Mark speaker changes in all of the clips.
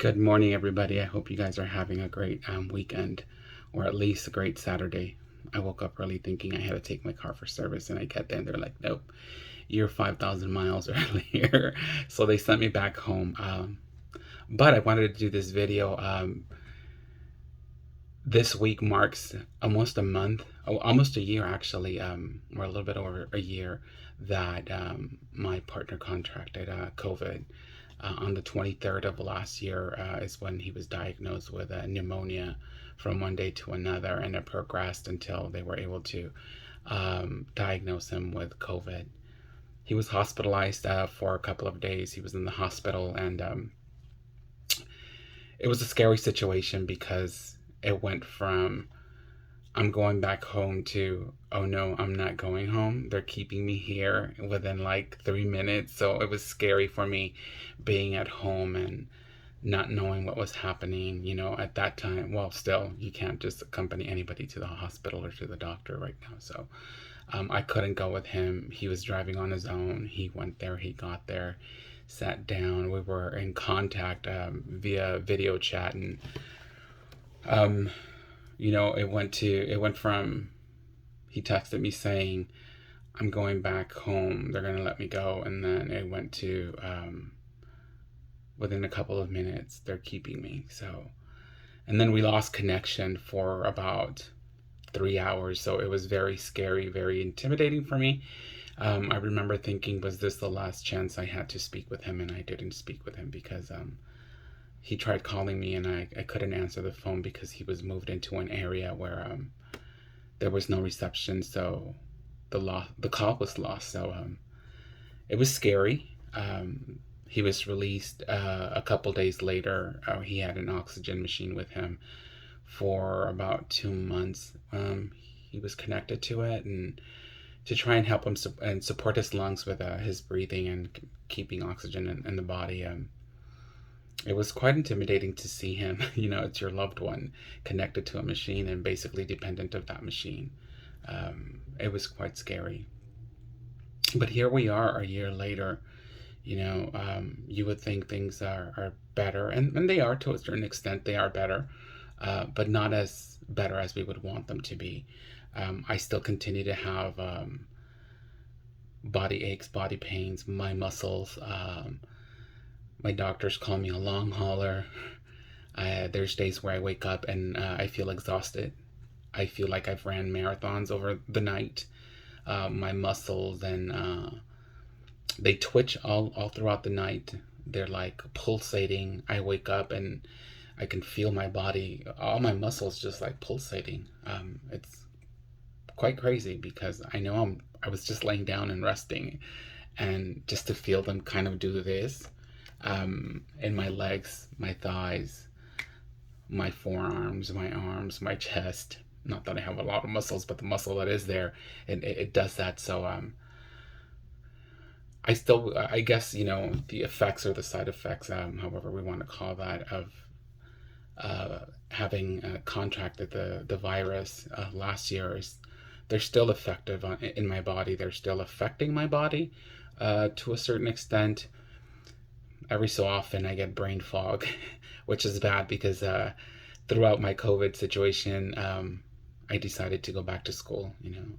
Speaker 1: Good morning, everybody. I hope you guys are having a great weekend, or at least a great Saturday. I woke up early thinking I had to take my car for service, and I get there and they're like, nope, you're 5,000 miles earlier. So they sent me back home. But I wanted to do this video. This week marks almost a month, almost a year actually, or a little bit over a year, that my partner contracted COVID. On the 23rd of last year is when he was diagnosed with pneumonia from one day to another, and it progressed until they were able to diagnose him with COVID. He was hospitalized for a couple of days. He was in the hospital, and it was a scary situation because it went from I'm going back home to, oh no, I'm not going home. They're keeping me here within like 3 minutes. So it was scary for me being at home and not knowing what was happening, at that time. Well, still, you can't just accompany anybody to the hospital or to the doctor right now. So I couldn't go with him. He was driving on his own. He went there, he got there, sat down. We were in contact via video chat, and um, it went from he texted me saying, I'm going back home, they're gonna let me go, and then it went to within a couple of minutes they're keeping me. So, and then we lost connection for about 3 hours. So it was very scary, very intimidating for me. I remember thinking, was this the last chance I had to speak with him? And I didn't speak with him because he tried calling me, and I couldn't answer the phone because he was moved into an area where there was no reception. So the call was lost. So it was scary. He was released a couple days later. He had an oxygen machine with him for about 2 months. He was connected to it, and to try and help him and support his lungs with his breathing and keeping oxygen in the body. It was quite intimidating to see him. It's your loved one connected to a machine and basically dependent of that machine. It was quite scary. But here we are a year later. You would think things are better, and they are to a certain extent, they are better, but not as better as we would want them to be. I still continue to have body aches, body pains, my muscles. My doctors call me a long hauler. There's days where I wake up and I feel exhausted. I feel like I've ran marathons over the night. My muscles and they twitch all throughout the night. They're like pulsating. I wake up and I can feel my body, all my muscles just like pulsating. It's quite crazy because I was just laying down and resting, and just to feel them kind of do this in my legs, my thighs, my forearms, my arms, my chest. Not that I have a lot of muscles, but the muscle that is there, it does that. So I guess, the effects or the side effects, however we want to call that, of having contracted the virus last year, is they're still effective in my body. They're still affecting my body to a certain extent. Every so often I get brain fog, which is bad because throughout my COVID situation, I decided to go back to school.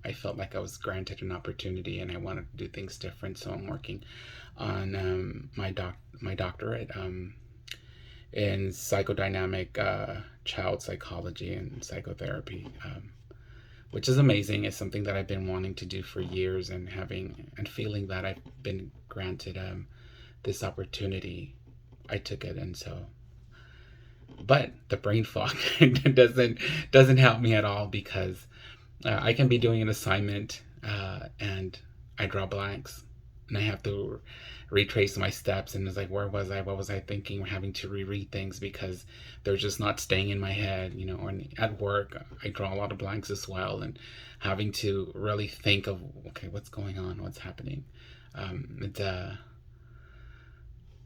Speaker 1: I felt like I was granted an opportunity and I wanted to do things different. So I'm working on my doctorate in psychodynamic child psychology and psychotherapy, which is amazing. It's something that I've been wanting to do for years, and feeling that I've been granted this opportunity, I took it. And so, but the brain fog doesn't help me at all because I can be doing an assignment and I draw blanks, and I have to retrace my steps, and it's like, where was I? What was I thinking? We're having to reread things because they're just not staying in my head. Or at work, I draw a lot of blanks as well, and having to really think of, okay, what's going on? What's happening?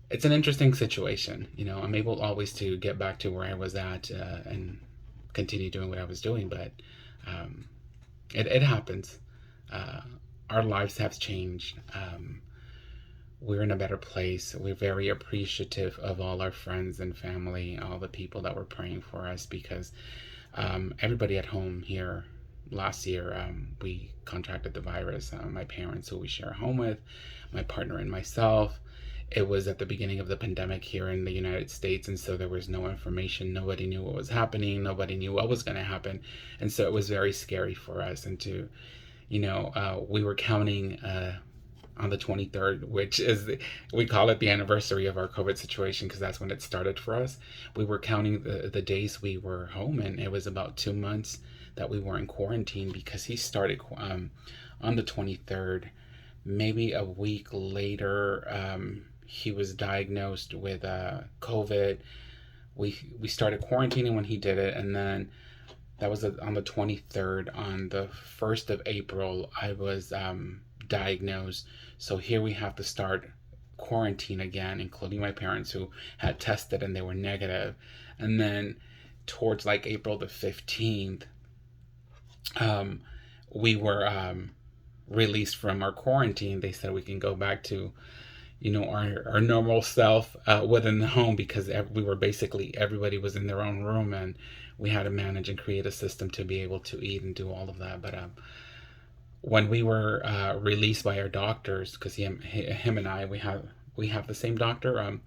Speaker 1: It's an interesting situation. I'm able always to get back to where I was at and continue doing what I was doing, but um, it happens. Our lives have changed. we're in a better place. We're very appreciative of all our friends and family, all the people that were praying for us, because everybody at home here last year, we contracted the virus. My parents, who we share a home with, my partner, and myself. It was at the beginning of the pandemic here in the United States, and so there was no information. Nobody knew what was happening. Nobody knew what was going to happen, and so it was very scary for us. And to, we were counting on the 23rd, which is, we call it the anniversary of our COVID situation, because that's when it started for us. We were counting the days we were home, and it was about 2 months that we were in quarantine, because he started on the 23rd. Maybe a week later, he was diagnosed with COVID. We started quarantining when he did it, and then that was on the 23rd. On the 1st of April, I was diagnosed. So here we have to start quarantine again, including my parents, who had tested and they were negative. And then towards like April the 15th, we were released from our quarantine. They said we can go back to, our normal self within the home, because we were basically, everybody was in their own room, and we had to manage and create a system to be able to eat and do all of that. But when we were released by our doctors, because him and I, we have the same doctor.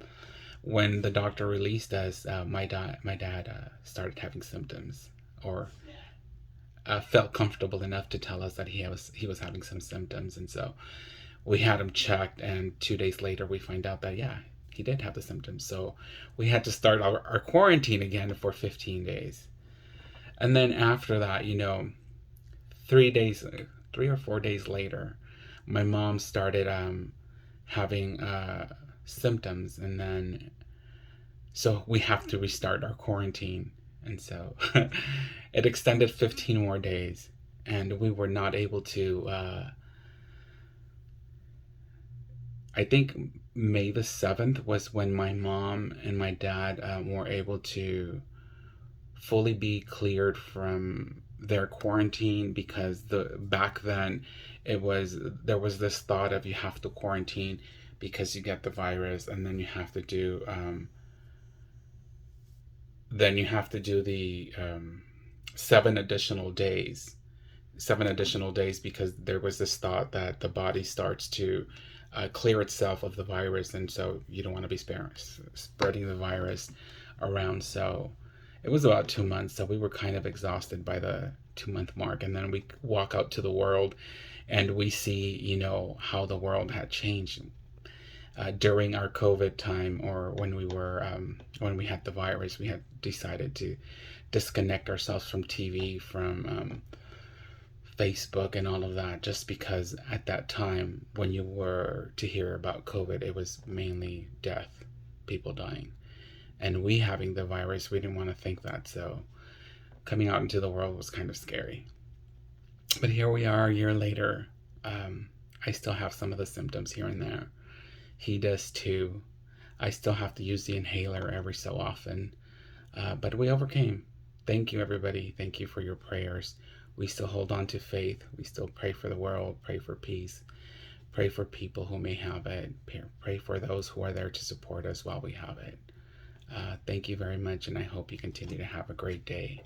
Speaker 1: When the doctor released us, my dad started having symptoms, or felt comfortable enough to tell us that he was having some symptoms, and so we had him checked. And 2 days later, we find out that he did have the symptoms. So we had to start our quarantine again for 15 days, and then after that, 3 or 4 days later, my mom started having symptoms, and then so we have to restart our quarantine. And so it extended 15 more days, and we were not able to. I think May the 7th was when my mom and my dad were able to fully be cleared from their quarantine, because back then there was this thought of, you have to quarantine because you get the virus, and then you have to do the 7 additional days, because there was this thought that the body starts to clear itself of the virus, and so you don't want to be spreading the virus around. So it was about 2 months, so we were kind of exhausted by the 2-month mark. And then we walk out to the world, and we see, how the world had changed during our COVID time, or when we had the virus. We had decided to disconnect ourselves from TV, from Facebook, and all of that, just because at that time, when you were to hear about COVID, it was mainly death, people dying. And we having the virus, we didn't want to think that. So coming out into the world was kind of scary. But here we are a year later. I still have some of the symptoms here and there. He does too. I still have to use the inhaler every so often. But we overcame. Thank you, everybody. Thank you for your prayers. We still hold on to faith. We still pray for the world, pray for peace, pray for people who may have it, pray for those who are there to support us while we have it. Thank you very much, and I hope you continue to have a great day.